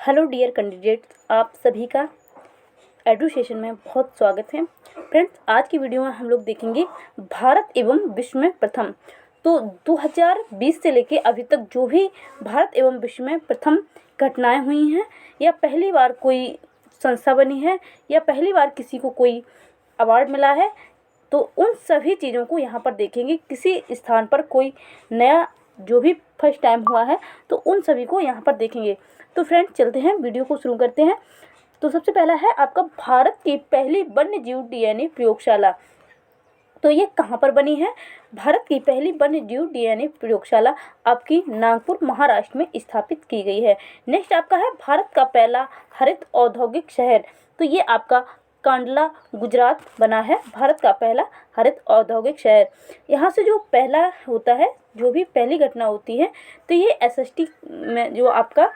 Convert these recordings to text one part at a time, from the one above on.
Hello dear candidates, आप सभी का एडुकेशन में बहुत स्वागत है। फ्रेंड्स, आज की वीडियो में हम लोग देखेंगे भारत एवं विश्व में प्रथम। तो 2020 से लेके अभी तक जो भी भारत एवं विश्व में प्रथम घटनाएं हुई हैं, या पहली बार कोई संस्था बनी है, या पहली बार किसी को कोई अवार्ड मिला है, तो उन सभी चीज़ों को यहाँ पर देखेंगे। किसी स्थान पर कोई नया जो भी फर्स्ट टाइम हुआ है, तो उन सभी को यहाँ पर देखेंगे। तो फ्रेंड्स, चलते हैं, वीडियो को शुरू करते हैं। तो सबसे पहला है आपका भारत की पहली वन्य जीव डीएनए प्रयोगशाला। तो ये कहाँ पर बनी है? भारत की पहली वन्य जीव डीएनए प्रयोगशाला आपकी नागपुर महाराष्ट्र में स्थापित की गई है। नेक्स्ट आपका है भारत का पहला हरित औद्योगिक शहर। तो ये आपका कांडला गुजरात बना है, भारत का पहला हरित औद्योगिक शहर। यहाँ से जो पहला होता है, जो भी पहली घटना होती है, तो ये एसएसटी में जो आपका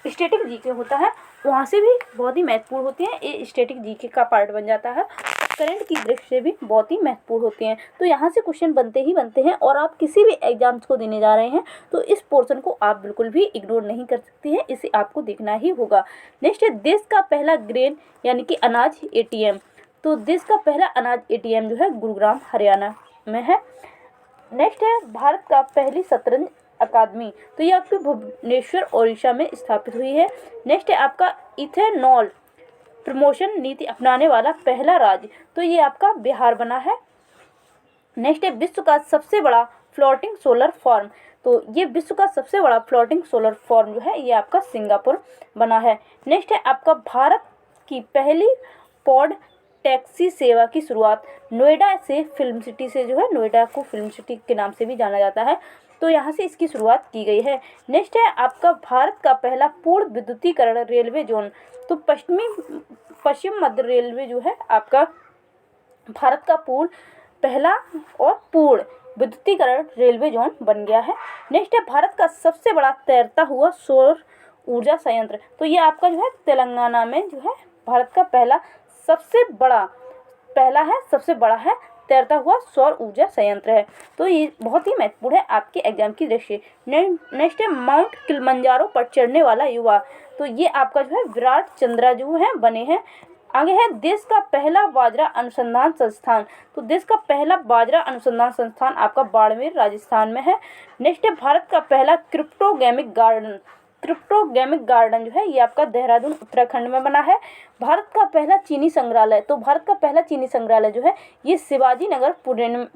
स्टैटिक जीके होता है, वहाँ से भी बहुत ही महत्वपूर्ण होते हैं। ये स्टैटिक जीके का पार्ट बन जाता है। करंट की दृष्टि से भी बहुत ही महत्वपूर्ण होते हैं। तो यहाँ से क्वेश्चन बनते ही बनते हैं, और आप किसी भी एग्जाम्स को देने जा रहे हैं तो इस पोर्शन को आप बिल्कुल भी इग्नोर नहीं कर सकते हैं, इसे आपको देखना ही होगा। नेक्स्ट है देश का पहला ग्रेन यानी कि अनाज एटीएम। तो देश का पहला अनाज एटीएम जो है गुरुग्राम हरियाणा में है। नेक्स्ट है भारत का पहली शतरंज अकादमी। तो ये आपके भुवनेश्वर ओडिशा में स्थापित हुई है। नेक्स्ट है आपका इथेनॉल प्रमोशन नीति अपनाने वाला पहला राज्य। तो ये आपका बिहार बना है। नेक्स्ट है विश्व का सबसे बड़ा फ्लोटिंग सोलर फार्म। तो ये विश्व का सबसे बड़ा फ्लोटिंग सोलर फार्म जो है, ये आपका सिंगापुर बना है। नेक्स्ट है आपका भारत की पहली पॉड टैक्सी सेवा की शुरुआत नोएडा से फिल्म सिटी से जो है, नोएडा को फिल्म सिटी के नाम से भी जाना जाता है, तो यहाँ से इसकी शुरुआत की गई है। नेक्स्ट है आपका भारत का पहला पूर्ण विद्युतीकरण रेलवे जोन। तो पश्चिम मध्य रेलवे जो है आपका भारत का पहला और पूर्ण विद्युतीकरण रेलवे जोन बन गया है। नेक्स्ट है भारत का सबसे बड़ा तैरता हुआ सौर ऊर्जा संयंत्र। तो ये आपका जो है तेलंगाना में जो है भारत का सबसे बड़ा है तैरता हुआ सौर ऊर्जा संयंत्र है। तो ये बहुत ही महत्वपूर्ण है आपके एग्जाम की दृष्टि से। नेक्स्ट है माउंट किलिमंजारो पर चढ़ने वाला युवा। तो ये आपका जो है विराट चंद्रा जो है बने हैं। आगे है देश का पहला बाजरा अनुसंधान संस्थान। तो देश का पहला बाजरा अनुसंधान संस्थान आपका बाड़मेर राजस्थान में है। नेक्स्ट है भारत का पहला क्रिप्टोगेमिक गार्डन जो है, ये आपका देहरादून उत्तराखंड में बना है। भारत का पहला चीनी संग्रहालय। तो भारत का पहला चीनी संग्रहालय जो है, ये शिवाजी नगर पुणे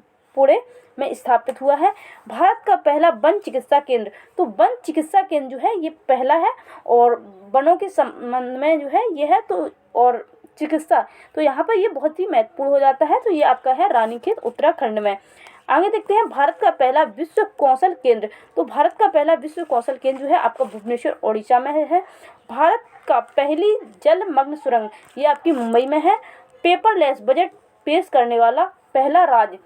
में स्थापित हुआ है। भारत का पहला वन चिकित्सा केंद्र। तो वन चिकित्सा केंद्र जो है, ये पहला है, और वनों के संबंध में जो है ये है, तो और चिकित्सा, तो यहाँ पर ये बहुत ही महत्वपूर्ण हो जाता है। तो ये आपका है रानीखेत उत्तराखंड में। आगे देखते हैं भारत का पहला विश्व कौशल केंद्र। तो भारत का पहला विश्व कौशल केंद्र जो है आपका भुवनेश्वर ओडिशा में है। भारत का पहली जलमग्न सुरंग, ये आपकी मुंबई में है। पेपरलेस बजट पेश करने वाला पहला राज्य,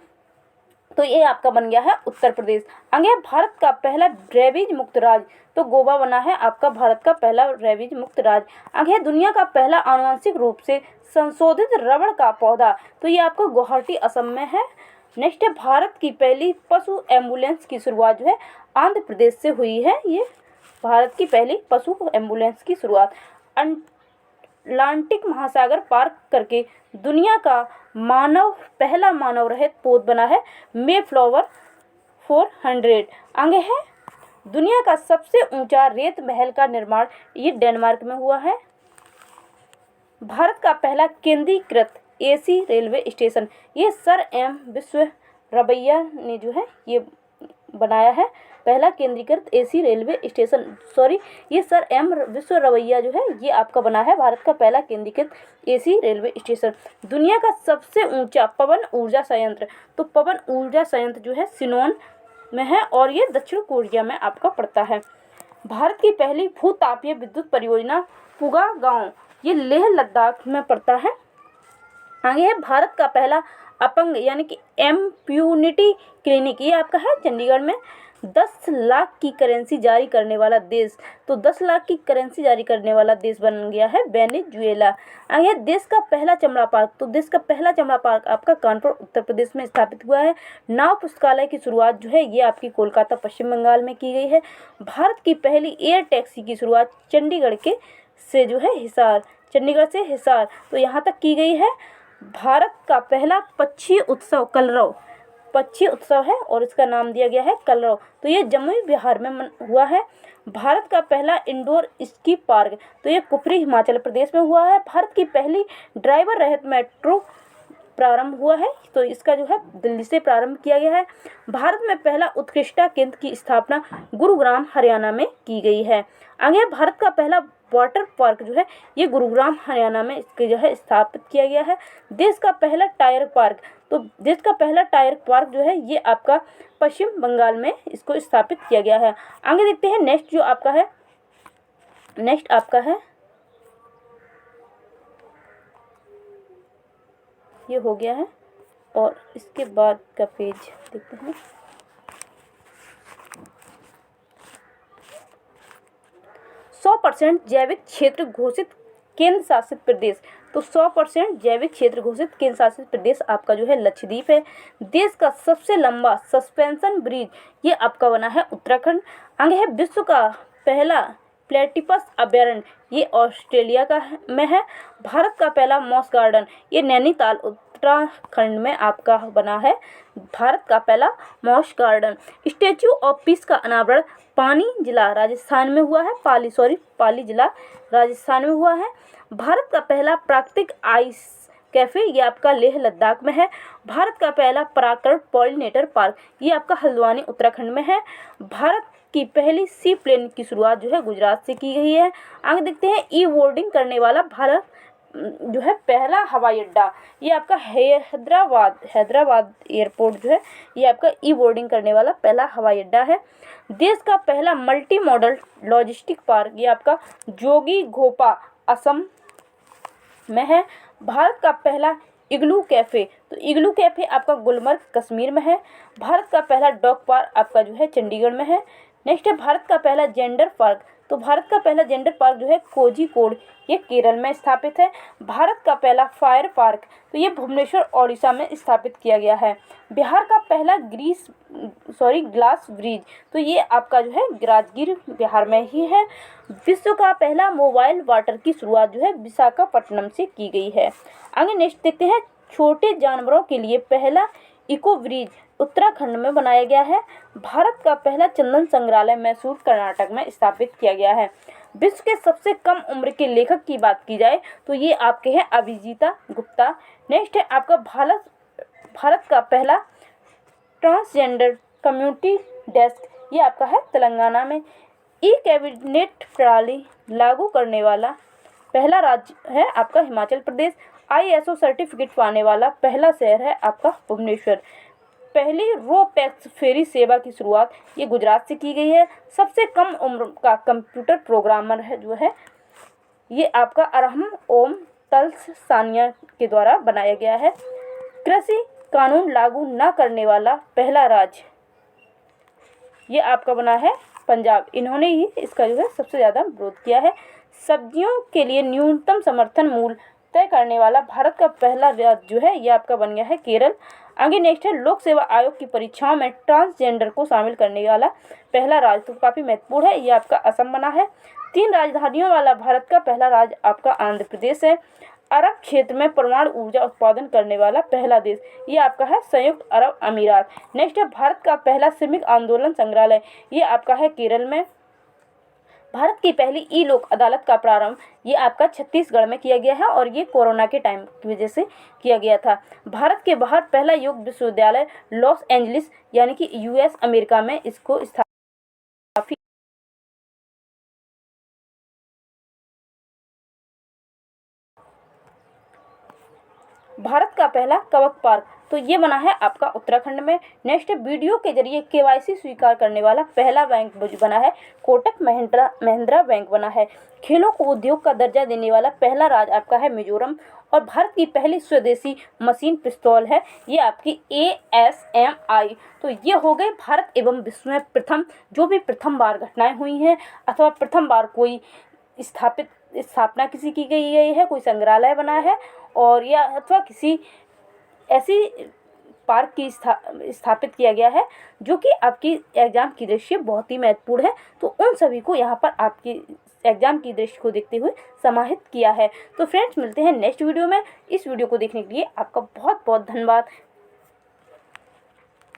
तो ये आपका बन गया है उत्तर प्रदेश। आगे भारत का पहला रेबीज मुक्त राज्य। तो गोवा बना है आपका भारत का पहला रेबीज मुक्त राज्य। आगे दुनिया का पहला आनुवंशिक रूप से संशोधित रबड़ का पौधा। तो ये आपका गुवाहाटी असम में है। नेक्स्ट है भारत की पहली पशु एम्बुलेंस की शुरुआत जो है आंध्र प्रदेश से हुई है। ये भारत की पहली पशु एम्बुलेंस की शुरुआत अटलांटिक महासागर पार करके दुनिया का पहला मानव रहित पोत बना है मेफ्लावर 400। आगे है दुनिया का सबसे ऊंचा रेत महल का निर्माण, ये डेनमार्क में हुआ है। भारत का पहला केंद्रीकृत एसी रेलवे स्टेशन, ये सर एम विश्वेश्वरैया ने जो है ये बनाया है। पहला केंद्रीकृत एसी रेलवे स्टेशन, ये सर एम विश्वेश्वरैया जो है ये आपका बना है भारत का पहला केंद्रीकृत एसी रेलवे स्टेशन। दुनिया का सबसे ऊंचा पवन ऊर्जा संयंत्र। तो पवन ऊर्जा संयंत्र जो है सिनोन में है, और ये दक्षिण कोरिया में आपका पड़ता है। भारत की पहली भूतापीय विद्युत परियोजना पुगा गांव, ये लेह लद्दाख में पड़ता है। आगे है भारत का पहला अपंग यानी कि इम्यूनिटी क्लिनिक, ये आपका है चंडीगढ़ में। 10 लाख की करेंसी जारी करने वाला देश। तो 10 लाख की करेंसी जारी करने वाला देश बन गया है वेनेजुएला। आगे देश का पहला चमड़ा पार्क। तो देश का पहला चमड़ा पार्क आपका कानपुर उत्तर प्रदेश में स्थापित हुआ है। नाव पुस्तकालय की शुरुआत जो है ये आपकी कोलकाता पश्चिम बंगाल में की गई है। भारत की पहली एयर टैक्सी की शुरुआत चंडीगढ़ के से जो है हिसार, चंडीगढ़ से हिसार, तो यहाँ तक की गई है। भारत का पहला पक्षी उत्सव कलरव, पक्षी उत्सव है और इसका नाम दिया गया है कलरव, तो ये जमुई बिहार में हुआ है। भारत का पहला इंडोर स्की पार्क, तो ये कुफरी हिमाचल प्रदेश में हुआ है। भारत की पहली ड्राइवर रहित मेट्रो प्रारंभ हुआ है, तो इसका जो है दिल्ली से प्रारंभ किया गया है। भारत में पहला उत्कृष्टता केंद्र की स्थापना गुरुग्राम हरियाणा में की गई है। आगे भारत का पहला वाटर पार्क जो है ये गुरुग्राम हरियाणा में इसके जो है स्थापित किया गया है। देश का पहला टायर पार्क, तो देश का पहला टायर पार्क जो है ये आपका पश्चिम बंगाल में इसको स्थापित किया गया है। आगे देखते हैं नेक्स्ट जो आपका है, नेक्स्ट आपका है ये हो गया है और इसके बाद का पेज देखते हैं। 100% जैविक क्षेत्र घोषित केंद्र शासित प्रदेश, तो 100% जैविक क्षेत्र घोषित केंद्र शासित प्रदेश आपका जो है लक्षद्वीप है। देश का सबसे लंबा सस्पेंशन ब्रिज ये आपका बना है उत्तराखंड। आगे है विश्व का पहला प्लेटिपस अभयारण्य, ये ऑस्ट्रेलिया का में है। भारत का पहला मॉस गार्डन ये नैनीताल उत्तराखंड में आपका बना है। भारत का पहला moss garden. Statue of peace का अनावरण पाली जिला राजस्थान में हुआ है, पाली जिला राजस्थान में हुआ है। भारत का पहला प्राकृतिक आइस कैफे ये आपका लेह लद्दाख में है। भारत का पहला पराकरण पॉलिनेटर पार्क ये आपका हल्द्वानी उत्तराखंड में है। भारत की पहली सी प्लेन की शुरुआत जो है गुजरात से की गई है। आगे देखते हैं ई बोर्डिंग करने वाला भारत जो है पहला हवाई अड्डा ये आपका हैदराबाद एयरपोर्ट जो है ये आपका ई बोर्डिंग करने वाला पहला हवाई अड्डा है। देश का पहला मल्टी मॉडल लॉजिस्टिक पार्क ये आपका जोगी घोपा असम में है। भारत का पहला इग्लू कैफ़े, तो इग्लू कैफ़े आपका गुलमर्ग कश्मीर में है। भारत का पहला डॉग पार्क आपका जो है चंडीगढ़ में है। नेक्स्ट है भारत का पहला जेंडर पार्क, तो भारत का पहला जेंडर पार्क जो है कोझिकोड ये केरल में स्थापित है। भारत का पहला फायर पार्क, तो ये भुवनेश्वर ओडिशा में स्थापित किया गया है। बिहार का पहला ग्लास ब्रिज, तो ये आपका जो है राजगीर बिहार में ही है। विश्व का पहला मोबाइल वाटर की शुरुआत जो है विशाखापट्टनम से की गई है। आगे नेक्स्ट देखते हैं छोटे जानवरों के लिए पहला इको ब्रिज उत्तराखंड में बनाया गया है। भारत का पहला चंदन संग्रहालय मैसूर कर्नाटक में स्थापित किया गया है। विश्व के सबसे कम उम्र के लेखक की बात की जाए तो ये आपके हैं अभिजीता गुप्ता। नेक्स्ट है आपका भारत का पहला ट्रांसजेंडर कम्युनिटी डेस्क, ये आपका है तेलंगाना में। ई कैबिनेट प्रणाली लागू करने वाला पहला राज्य है आपका हिमाचल प्रदेश। ISO सर्टिफिकेट पाने वाला पहला शहर है आपका भुवनेश्वर। पहली रो पैक्स फेरी सेवा की शुरुआत ये गुजरात से की गई है। सबसे कम उम्र का कंप्यूटर प्रोग्रामर है जो है ये आपका अरहम ओम तल्स सानिया के द्वारा बनाया गया है। कृषि कानून लागू न करने वाला पहला राज्य ये आपका बना है पंजाब, इन्होंने ही इसका जो है सबसे ज़्यादा विरोध किया है। सब्जियों के लिए न्यूनतम समर्थन मूल्य तय करने वाला भारत का पहला राज्य जो है ये आपका बन गया है केरल। आगे नेक्स्ट है लोक सेवा आयोग की परीक्षाओं में ट्रांसजेंडर को शामिल करने वाला पहला राज्य, तो काफ़ी महत्वपूर्ण है, ये आपका असम बना है। 3 राजधानियों वाला भारत का पहला राज्य आपका आंध्र प्रदेश है। अरब क्षेत्र में परमाणु ऊर्जा उत्पादन करने वाला पहला देश ये आपका है संयुक्त अरब अमीरात। नेक्स्ट है भारत का पहला श्रमिक आंदोलन संग्रहालय, ये आपका है केरल में। भारत की पहली ई लोक अदालत का प्रारंभ ये आपका छत्तीसगढ़ में किया गया है और ये कोरोना के टाइम की वजह से किया गया था। भारत के बाहर पहला योग विश्वविद्यालय लॉस एंजलिस यानी कि US अमेरिका में इसको स्थापित। भारत का पहला कवक पार्क, तो ये बना है आपका उत्तराखंड में। नेक्स्ट वीडियो के जरिए KYC स्वीकार करने वाला पहला बैंक बना है कोटक महिंद्रा बैंक बना है। खेलों को उद्योग का दर्जा देने वाला पहला राज्य आपका है मिजोरम। और भारत की पहली स्वदेशी मशीन पिस्तौल है ये आपकी ASMI। तो ये हो गए भारत एवं विश्व में प्रथम जो भी प्रथम बार घटनाएं हुई हैं अथवा प्रथम बार कोई स्थापना किसी की गई है, कोई संग्रहालय बना है और या अथवा किसी ऐसी पार्क की स्थापित किया गया है जो कि आपकी एग्जाम की दृष्टि बहुत ही महत्वपूर्ण है। तो उन सभी को यहाँ पर आपकी एग्जाम की दृष्टि को देखते हुए समाहित किया है। तो फ्रेंड्स मिलते हैं नेक्स्ट वीडियो में। इस वीडियो को देखने के लिए आपका बहुत बहुत धन्यवाद।